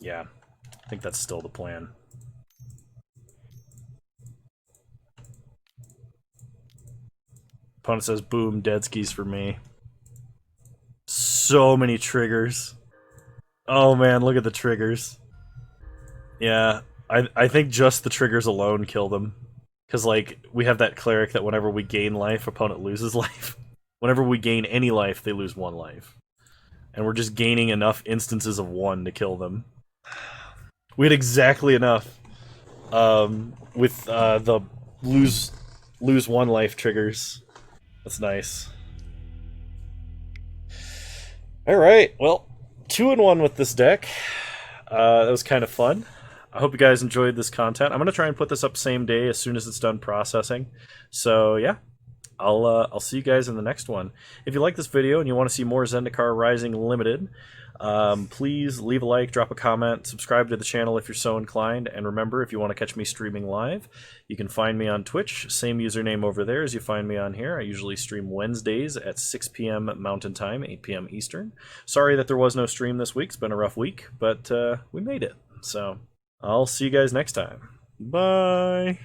Yeah, I think that's still the plan. Opponent says, boom, dead skis for me. So many triggers. Oh man, look at the triggers. Yeah, I think just the triggers alone kill them. Because, like, we have that Cleric that whenever we gain life, opponent loses life. Whenever we gain any life, they lose 1 life. And we're just gaining enough instances of 1 to kill them. We had exactly enough with the lose 1 life triggers. That's nice. Alright, well, 2-1 with this deck. That was kind of fun. I hope you guys enjoyed this content. I'm going to try and put this up same day as soon as it's done processing. So, yeah. I'll see you guys in the next one. If you like this video and you want to see more Zendikar Rising Limited, Please leave a like, drop a comment, subscribe to the channel if you're so inclined, and remember, if you want to catch me streaming live, you can find me on Twitch, same username over there as you find me on here. I usually stream Wednesdays at 6 p.m. Mountain Time, 8 p.m. Eastern. Sorry that there was no stream this week, it's been a rough week, but we made it. So I'll see you guys next time. Bye!